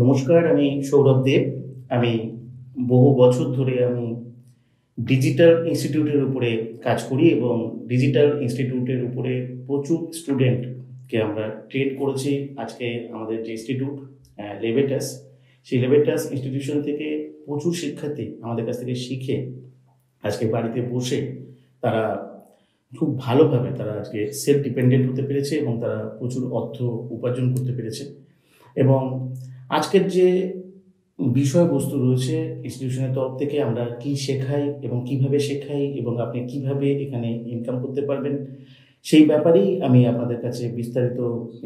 নমস্কার, আমি সৌরভ দেব। আমি বহু বছর ধরে ডিজিটাল ইনস্টিটিউটের উপরে কাজ করি এবং ডিজিটাল ইনস্টিটিউটের উপরে প্রচুর স্টুডেন্টকে আমরা ট্রেন করেছি। আজকে আমাদের যে ইনস্টিটিউট লেবেটাস, সেই লেবেটাস ইনস্টিটিউশন থেকে প্রচুর শিক্ষার্থী আমাদের কাছ থেকে শিখে আজকে বাড়িতে বসে তারা খুব ভালোভাবে তারা আজকে সেলফ ডিপেন্ডেন্ট হতে পেরেছে এবং তারা প্রচুর অর্থ উপার্জন করতে পেরেছে। এবং আজকের যে বিষয়বস্তু রয়েছে ইনস্টিটিউশনের তরফ থেকে আমরা কি শেখাই এবং কিভাবে শেখাই এবং আপনি কিভাবে এখানে ইনকাম করতে পারবেন, সেই ব্যাপারেই আমি আপনাদের কাছে বিস্তারিত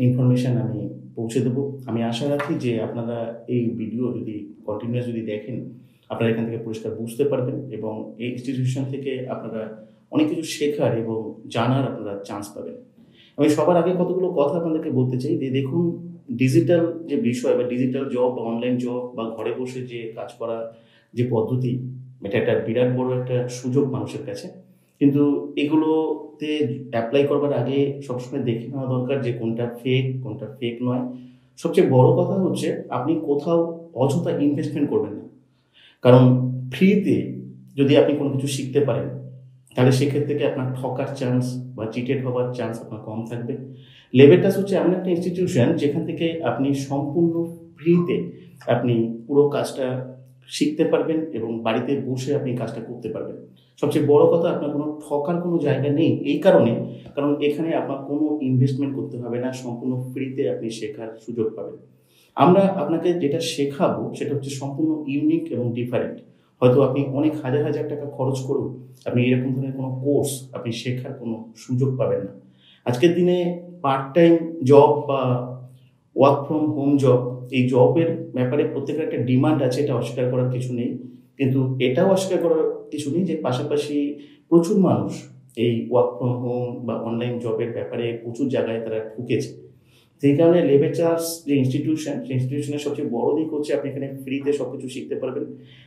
ইনফরমেশান আমি পৌঁছে দেবো। আমি আশা রাখি যে আপনারা এই ভিডিও যদি কন্টিনিউয়াস যদি দেখেন, আপনারা এখান থেকে পরিষ্কার বুঝতে পারবেন এবং এই ইনস্টিটিউশন থেকে আপনারা অনেক কিছু শেখার এবং জানার আপনারা চান্স পাবেন। আমি সবার আগে কতগুলো কথা আপনাদেরকে বলতে চাই যে দেখুন, ডিজিটাল যে বিষয় বা ডিজিটাল জব বা অনলাইন জব বা ঘরে বসে যে কাজ করা যে পদ্ধতি, এটা একটা বিরাট বড় একটা সুযোগ মানুষের কাছে। কিন্তু এগুলোতে অ্যাপ্লাই করবার আগে সবসময় দেখে নেওয়া দরকার যে কোনটা ফেক নয়। সবচেয়ে বড় কথা হচ্ছে আপনি কোথাও অযথা ইনভেস্টমেন্ট করবেন না। কারণ ফ্রিতে যদি আপনি কোনো কিছু শিখতে পারেন, তাহলে সেক্ষেত্রে কি আপনার ঠকার চান্স বা চিটেড হওয়ার চান্স আপনার কম থাকবে। লেবেটাস হচ্ছে এমন একটা ইনস্টিটিউশন যেখান থেকে আপনি সম্পূর্ণ ফ্রিতে আপনি পুরো কাজটা শিখতে পারবেন এবং বাড়িতে বসে আপনি কাজটা করতে পারবেন। সবচেয়ে বড় কথা, আপনার কোনো ঠকার কোনো জায়গা নেই এই কারণ এখানে আপনার কোনো ইনভেস্টমেন্ট করতে হবে না, সম্পূর্ণ ফ্রিতে আপনি শেখার সুযোগ পাবেন। আমরা আপনাকে যেটা শেখাবো সেটা হচ্ছে সম্পূর্ণ ইউনিক এবং ডিফারেন্ট। হয়তো আপনি অনেক হাজার হাজার টাকা খরচ করুন, আপনি এরকম ধরনের কোনো কোর্স আপনি শেখার কোনো সুযোগ পাবেন না। আজকের দিনে পার্ট টাইম জব বা ওয়ার্ক ফ্রম হোম জব, এই জবের ব্যাপারে প্রত্যেকের একটা ডিমান্ড আছে, এটা অস্বীকার করার কিছু নেই। কিন্তু এটাও অস্বীকার করার কিছু নেই যে পাশাপাশি প্রচুর মানুষ এই ওয়ার্ক ফ্রম হোম বা অনলাইন জবের ব্যাপারে প্রচুর জায়গায় তারা ঠুকেছে। সেই কারণে লেবেটাস যে ইনস্টিটিউশন, সেই ইনস্টিটিউশনের সবচেয়ে বড় দিক হচ্ছে আপনি এখানে ফ্রিতে সব কিছু শিখতে পারবেন।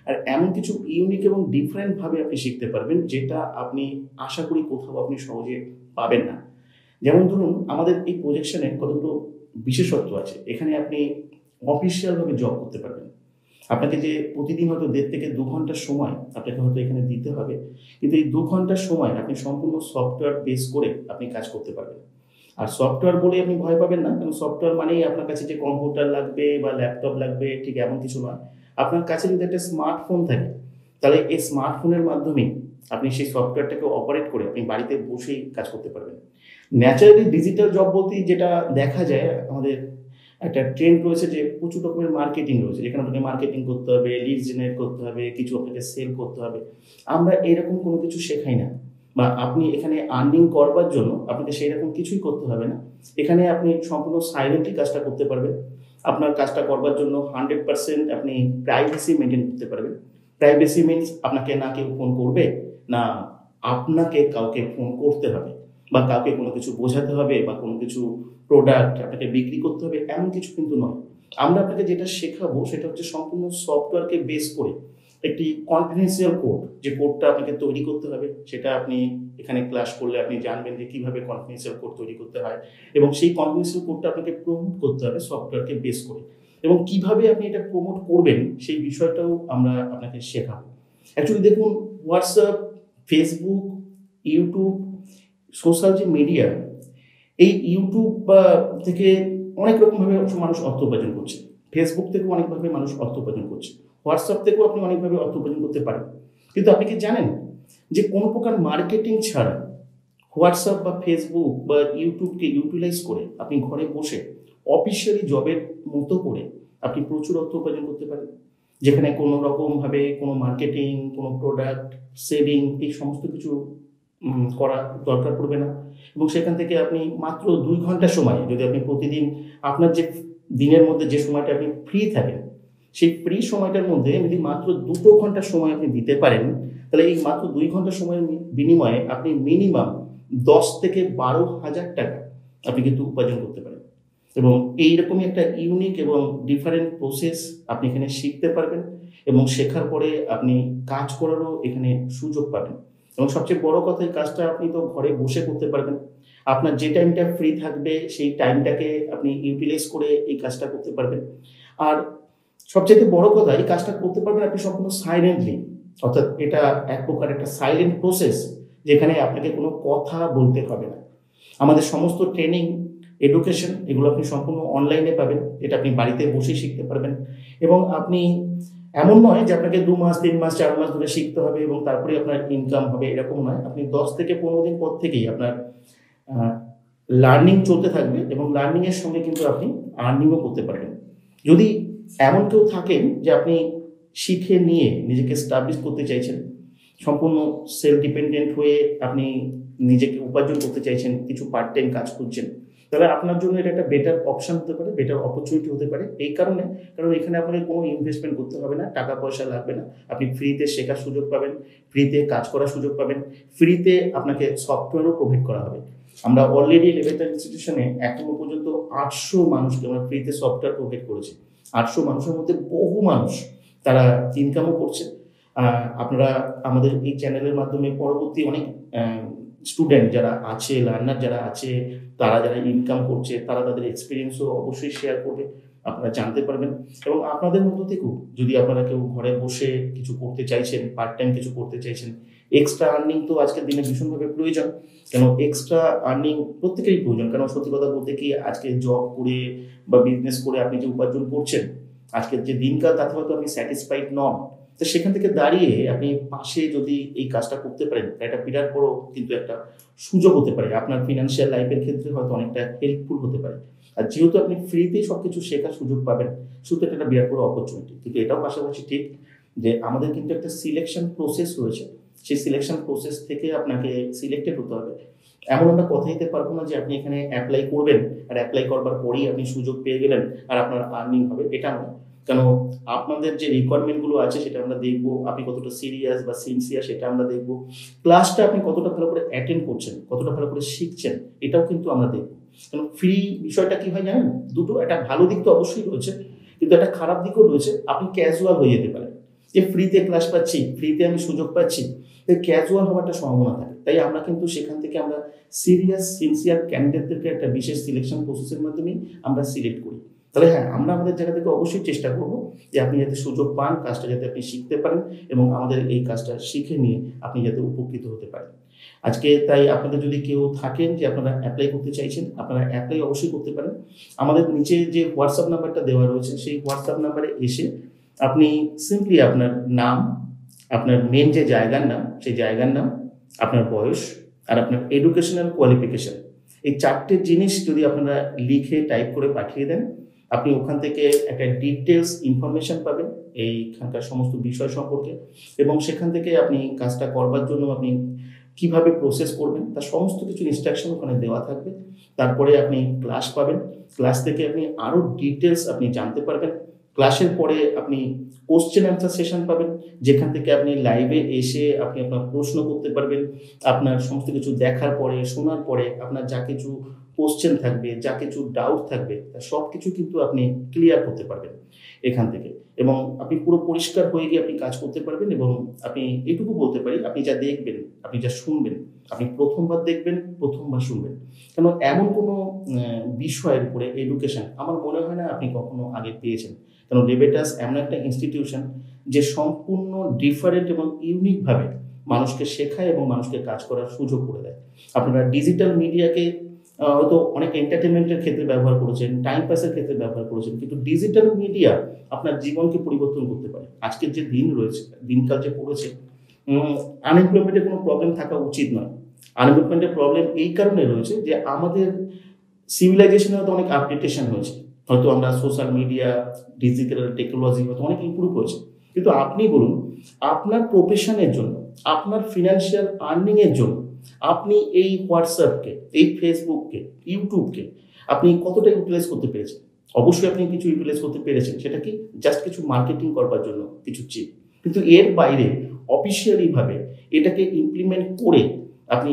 আর এমন কিছু ইউনিক এবং ডিফারেন্টভাবে আপনি শিখতে পারবেন যেটা আপনি আশা করি কোথাও আপনি সহজে পাবেন না। যেমন ধরুন, আমাদের এই প্রজেকশনের কতগুলো বিশেষত্ব আছে। এখানে আপনি অফিসিয়ালভাবে জব করতে পারবেন। আপনাকে যে প্রতিদিন হয়তো 1.5 থেকে 2 ঘন্টার সময় আপনাকে হয়তো এখানে দিতে হবে, কিন্তু এই 2 ঘন্টার সময় আপনি সম্পূর্ণ সফটওয়্যার বেস করে আপনি কাজ করতে পারবেন। আর সফটওয়্যার বলে আপনি ভয় পাবেন না, কারণ সফটওয়্যার মানেই আপনার কাছে যে কম্পিউটার লাগবে বা ল্যাপটপ লাগবে, ঠিক এমন কিছু নয়। আপনার কাছে যদি একটা স্মার্টফোন থাকে, তাহলে এই স্মার্টফোনের মাধ্যমেই আপনি সেই সফটওয়্যারটাকে অপারেট করে আপনি বাড়িতে বসেই কাজ করতে পারবেন। ন্যাচারালি ডিজিটাল জব বলতেই যেটা দেখা যায়, আমাদের একটা ট্রেন্ড রয়েছে যে প্রচুর রকমের মার্কেটিং রয়েছে, যেখানে আপনাকে মার্কেটিং করতে হবে, লিড জেনারেট করতে হবে, কিছু আপনাকে সেল করতে হবে। আমরা এরকম কোনো কিছু শেখাই না, বা আপনি এখানে আর্নিং করবার জন্য আপনাকে সেই রকম কিছুই করতে হবে না। এখানে আপনি সম্পূর্ণ সাইলেন্টলি কাজটা করতে পারবেন। আপনার কাজটা করবার জন্য 100% আপনি প্রাইভেসি মেনটেন করতে পারবেন। প্রাইভেসি মিনস আপনাকে না কেউ ফোন করবে, না আপনাকে কাউকে ফোন করতে হবে, বা কাউকে কোনো কিছু বোঝাতে হবে, বা কোনো কিছু প্রোডাক্ট আপনাকে বিক্রি করতে হবে, এমন কিছু কিন্তু নয়। আমরা আপনাকে যেটা শেখাবো সেটা হচ্ছে সম্পূর্ণ সফটওয়্যারকে বেস করে একটি কনফিডেন্সিয়াল কোড, যে কোডটা আপনাকে তৈরি করতে হবে, সেটা আপনি এখানে ক্লাস করলে আপনি জানবেন যে কীভাবে কনফিডেন্সিয়াল কোড তৈরি করতে হয়, এবং সেই কনফিডেন্সিয়াল কোডটা আপনাকে প্রমোট করতে হবে সফটওয়্যারকে বেস করে, এবং কিভাবে আপনি এটা প্রমোট করবেন সেই বিষয়টাও আমরা আপনাকে শেখাবো। অ্যাকচুয়ালি দেখুন, হোয়াটসঅ্যাপ, ফেসবুক, ইউটিউব, সোশ্যাল যে মিডিয়া, এই ইউটিউব থেকে অনেক রকমভাবে মানুষ অর্থ উপার্জন করছে, ফেসবুক থেকেও অনেকভাবে মানুষ অর্থ উপার্জন করছে, হোয়াটসঅ্যাপ থেকেও আপনি অনেকভাবে অর্থ উপার্জন করতে পারেন। কিন্তু আপনি কি জানেন যে কোনো প্রকার মার্কেটিং ছাড়া হোয়াটসঅ্যাপ বা ফেসবুক বা ইউটিউবকে ইউটিলাইজ করে আপনি ঘরে বসে অফিসিয়ালি জবের মতো করে আপনি প্রচুর অর্থ উপার্জন করতে পারেন, যেখানে কোনো রকমভাবে কোনো মার্কেটিং, কোনো প্রোডাক্ট সেলিং, এই সমস্ত কিছু করা দরকার পড়বে না। এবং সেখান থেকে আপনি মাত্র 2 ঘন্টা সময়, যদি আপনি প্রতিদিন আপনার যে দিনের মধ্যে যে সময়টা আপনি ফ্রি থাকেন, সেই ফ্রি সময়টার মধ্যে যদি মাত্র 2 ঘন্টা সময় আপনি দিতে পারেন, তাহলে এই মাত্র 2 ঘন্টা সময়ের বিনিময়ে আপনি মিনিমাম 10 থেকে 12,000 টাকা আপনি কিন্তু উপার্জন করতে পারেন। এবং এইরকমই একটা ইউনিক এবং ডিফারেন্ট প্রসেস আপনি এখানে শিখতে পারবেন, এবং শেখার পরে আপনি কাজ করারও এখানে সুযোগ পাবেন। এবং সবচেয়ে বড় কথা, এই কাজটা আপনি তো ঘরে বসে করতে পারবেন। আপনার যে টাইমটা ফ্রি থাকবে সেই টাইমটাকে আপনি ইউটিলাইজ করে এই কাজটা করতে পারবেন। আর সবচেয়ে বড় কথা, এই কাজটা করতে পারবেন আপনি সম্পূর্ণ সাইলেন্টলি, অর্থাৎ এটা এক প্রকার একটা সাইলেন্ট প্রসেস, যেখানে আপনাকে কোনো কথা বলতে হবে না। আমাদের সমস্ত ট্রেনিং, এডুকেশন এগুলো আপনি সম্পূর্ণ অনলাইনে পাবেন। এটা আপনি বাড়িতে বসেই শিখতে পারবেন। এবং আপনি, এমন নয় যে আপনাকে 2 মাস 3 মাস 4 মাস ধরে শিখতে হবে এবং তারপরে আপনার ইনকাম হবে, এরকম নয়। আপনি 10 থেকে 15 দিন পর থেকেই আপনার লার্নিং চলতে থাকবে এবং লার্নিং এর সঙ্গে কিন্তু আপনি আর্নিংও করতে পারবেন। যদি এমন কেউ থাকেন যে আপনি শিখে নিয়ে নিজেকে স্টাবলিশ করতে চাইছেন, সম্পূর্ণ সেলফ ডিপেন্ডেন্ট হয়ে আপনি নিজেকে উপার্জন করতে চাইছেন, কিছু পার্ট টাইম কাজ করছেন, তাহলে আপনার জন্য এটা একটা বেটার অপশন হতে পারে, বেটার অপরচুনিটি হতে পারে। এই কারণে, কারণ এখানে আপনাকে কোনো ইনভেস্টমেন্ট করতে হবে না, টাকা পয়সা লাগবে না। আপনি ফ্রিতে শেখার সুযোগ পাবেন, ফ্রিতে কাজ করার সুযোগ পাবেন, ফ্রিতে আপনাকে সফটওয়্যারও প্রোভাইড করা হবে। আমরা অলরেডি লেভেলটার ইনস্টিটিউশনে এখনো পর্যন্ত 800 মানুষকে আমরা ফ্রিতে সফটওয়্যার প্রোভাইড করেছি। 800 মানুষের মধ্যে বহু মানুষ তারা ইনকামও করছে। আপনারা আমাদের এই চ্যানেলের মাধ্যমে পরবর্তী অনেক স্টুডেন্ট যারা আছে, লার্নার যারা আছে, তারা যারা ইনকাম করছে, তারা তাদের এক্সপিরিয়েন্সও অবশ্যই শেয়ার করবে, আপনারা জানতে পারবেন। এবং আপনাদের মধ্য থেকেও যদি আপনারা কেউ ঘরে বসে কিছু করতে চাইছেন, পার্ট টাইম কিছু করতে চাইছেন, এক্সট্রা আর্নিং তো আজকের দিনে ভীষণভাবে প্রয়োজন। কেন এক্সট্রা আর্নিং প্রত্যেকেরই প্রয়োজন, কারণ সত্যি কথা বলতে কি, আজকে জব করে বা বিজনেস করে আপনি যে উপার্জন করছেন, আজকের যে দিনকাল, তাতে হয়তো আপনি স্যাটিসফাইড নন। তো সেখান থেকে দাঁড়িয়ে আপনি পাশে যদি এই কাজটা করতে পারেন, এটা বিরাট বড় কিন্তু একটা সুযোগ হতে পারে, আপনার ফিনান্সিয়াল লাইফের ক্ষেত্রে হয়তো অনেকটা হেল্পফুল হতে পারে। আর যেহেতু আপনি ফ্রিতেই সবকিছু শেখার সুযোগ পাবেন, শুধু এটা একটা বিরাট বড় অপরচুনিটি। কিন্তু এটাও পাশাপাশি ঠিক যে আমাদের কিন্তু একটা সিলেকশন প্রসেস রয়েছে, সেই সিলেকশন প্রসেস থেকে আপনাকে সিলেক্টেড হতে হবে। এমন আমরা কথা দিতে পারবো না যে আপনি এখানে অ্যাপ্লাই করবেন আর অ্যাপ্লাই করবার পরেই আপনি সুযোগ পেয়ে গেলেন আর আপনার আর্নিং হবে, এটা নয়। কেন আপনাদের যে রিকোয়ারমেন্টগুলো আছে সেটা আমরা দেখবো, আপনি কতটা সিরিয়াস বা সিনসিয়ার সেটা আমরা দেখবো, ক্লাসটা আপনি কতটা ভালো করে অ্যাটেন্ড করছেন, কতটা ভালো করে শিখছেন, এটাও কিন্তু আমরা দেখবো। কারণ ফ্রি বিষয়টা কি হয় জানেন, দুটো, একটা ভালো দিক তো অবশ্যই রয়েছে, কিন্তু একটা খারাপ দিকও রয়েছে। আপনি ক্যাজুয়াল হয়ে যেতে পারেন যে ফ্রিতে ক্লাস পাচ্ছি, ফ্রিতে আমি সুযোগ পাচ্ছি, ক্যাজুয়াল হওয়ার একটা সম্ভাবনা থাকে। তাই আমরা কিন্তু সেখান থেকে আমরা সিরিয়াস সিনসিয়ার ক্যান্ডিডেটদেরকে একটা বিশেষ সিলেকশন প্রসেসের মাধ্যমে আমরা সিলেক্ট করি। তাহলে হ্যাঁ, আমরা আমাদের জায়গা থেকে অবশ্যই চেষ্টা করব যে আপনি যাতে সুযোগ পান, কাজটা যাতে আপনি শিখতে পারেন এবং আমাদের এই কাজটা শিখে নিয়ে আপনি যাতে উপকৃত হতে পারেন। আজকে তাই আপনাদের যদি কেউ থাকেন যে আপনারা অ্যাপ্লাই করতে চাইছেন, আপনারা অ্যাপ্লাই অবশ্যই করতে পারেন। আমাদের নিচে যে হোয়াটসঅ্যাপ নাম্বারটা দেওয়া রয়েছে, সেই হোয়াটসঅ্যাপ নাম্বারে এসে আপনি সিম্পলি আপনার নাম, আপনার মেন যে জায়গার নাম, সেই জায়গার নাম, আপনার বয়স আর আপনার এডুকেশনাল কোয়ালিফিকেশন, এই 4টে জিনিস যদি আপনারা লিখে টাইপ করে পাঠিয়ে দেন, আপনি ওখান থেকে একটা ডিটেলস ইনফরমেশন পাবেন এইখানকার সমস্ত বিষয় সম্পর্কে। এবং সেখান থেকে আপনি কাজটা করবার জন্য আপনি কিভাবে প্রসেস করবেন তার সমস্ত কিছু ইনস্ট্রাকশন ওখানে দেওয়া থাকবে। তারপরে আপনি ক্লাস পাবেন, ক্লাস থেকে আপনি আরও ডিটেলস আপনি জানতে পারবেন। ক্লাসের পরে আপনি কোশ্চেন অ্যান্সার সেশন পাবেন, যেখান থেকে আপনি লাইভে এসে আপনি আপনার প্রশ্ন করতে পারবেন। আপনার সমস্ত কিছু দেখার পরে, শোনার পরে আপনার যা কিছু কোশ্চেন থাকবে, যা কিছু ডাউট থাকবে, সব কিছু কিন্তু আপনি ক্লিয়ার করতে পারবেন এখান থেকে। এবং আপনি পুরো পরিষ্কার হয়ে গিয়ে আপনি কাজ করতে পারবেন। এবং আপনি এটুকু বলতে পারি, আপনি যা দেখবেন, আপনি যা শুনবেন, আপনি প্রথমবার দেখবেন, প্রথমবার শুনবেন। কেন এমন কোনো বিষয়ের উপরে এডুকেশন আমার মনে হয় না আপনি কখনো আগে পেয়েছেন। কারণ লেবেটাস এমন একটা ইনস্টিটিউশন যে সম্পূর্ণ ডিফারেন্ট এবং ইউনিকভাবে মানুষকে শেখায় এবং মানুষকে কাজ করার সুযোগ করে দেয়। আপনারা ডিজিটাল মিডিয়াকে হয়তো অনেক এন্টারটেনমেন্টের ক্ষেত্রে ব্যবহার করেছেন, টাইম পাসের ক্ষেত্রে ব্যবহার করেছেন, কিন্তু ডিজিটাল মিডিয়া আপনার জীবনকে পরিবর্তন করতে পারে। আজকের যে দিন রয়েছে, দিনকাল যে পড়েছে, আনএমপ্লয়মেন্টের কোনো প্রবলেম থাকা উচিত নয়। আনএমপ্লয়মেন্টের প্রবলেম এই কারণে রয়েছে যে আমাদের সিভিলাইজেশনে হয়তো অনেক আপডেটেশন হয়েছে, হয়তো আমরা সোশ্যাল মিডিয়া, ডিজিটাল টেকনোলজি হয়তো অনেক ইমপ্রুভ হয়েছে, কিন্তু আপনি বলুন আপনার প্রফেশনের জন্য, আপনার ফিনান্সিয়াল আর্নিংয়ের জন্য আপনি এই হোয়াটসঅ্যাপকে, এই ফেসবুককে, ইউটিউবকে আপনি কতটা ইউটিলাইজ করতে পেরেছেন? অবশ্যই আপনি কিছু ইউটিলাইজ করতে পেরেছেন, সেটা কি জাস্ট কিছু মার্কেটিং করবার জন্য, কিছু চিপ। কিন্তু এর বাইরে অফিসিয়ালিভাবে এটাকে ইমপ্লিমেন্ট করে আপনি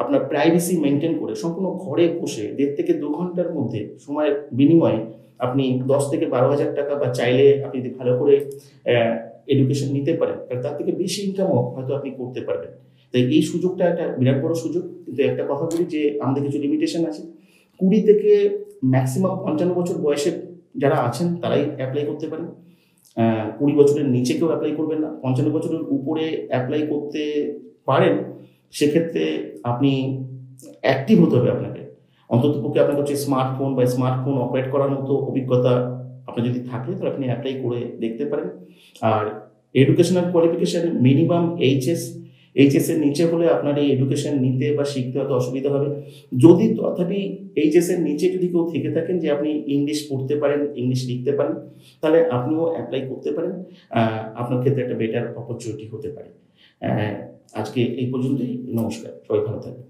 আপনার প্রাইভেসি মেনটেন করে সম্পূর্ণ ঘরে বসে 1.5 থেকে 2 ঘন্টার মধ্যে সময়ের বিনিময়ে আপনি 10 থেকে 12,000 টাকা, বা চাইলে আপনি যদি ভালো করে এডুকেশন নিতে পারেন তাহলে তার থেকে বেশি ইনকামও হয়তো আপনি করতে পারবেন। তাই এই সুযোগটা একটা বিরাট বড় সুযোগ। কিন্তু একটা কথা বলি যে আমাদের কিছু লিমিটেশন আছে। 20 থেকে ম্যাক্সিমাম 55 বছর বয়সে যারা আছেন তারাই অ্যাপ্লাই করতে পারেন। 20 বছরের নিচে কেউ অ্যাপ্লাই করবেন না, 55 বছরের উপরে অ্যাপ্লাই করতে পারেন। সেক্ষেত্রে আপনি অ্যাক্টিভ হতে হবে আপনাকে, অন্ততপক্ষে আপনার কাছে স্মার্টফোন বা স্মার্টফোন অপারেট করার মতো অভিজ্ঞতা আপনার যদি থাকে তাহলে আপনি অ্যাপ্লাই করে দেখতে পারেন। আর এডুকেশনাল কোয়ালিফিকেশান মিনিমাম এইচএস এর নিচে হলে আপনার এই এডুকেশন নিতে বা শিখতে হয়তো অসুবিধা হবে। যদি তথাপি এইচএস এর নিচে যদি কেউ থেকে থাকেন যে আপনি ইংলিশ পড়তে পারেন, ইংলিশ লিখতে পারেন, তাহলে আপনিও অ্যাপ্লাই করতে পারেন। আপনার ক্ষেত্রে একটা বেটার অপরচুনিটি হতে পারে। আজকে এই পর্যন্তই। নমস্কার, সবাই ভালো থাকবেন।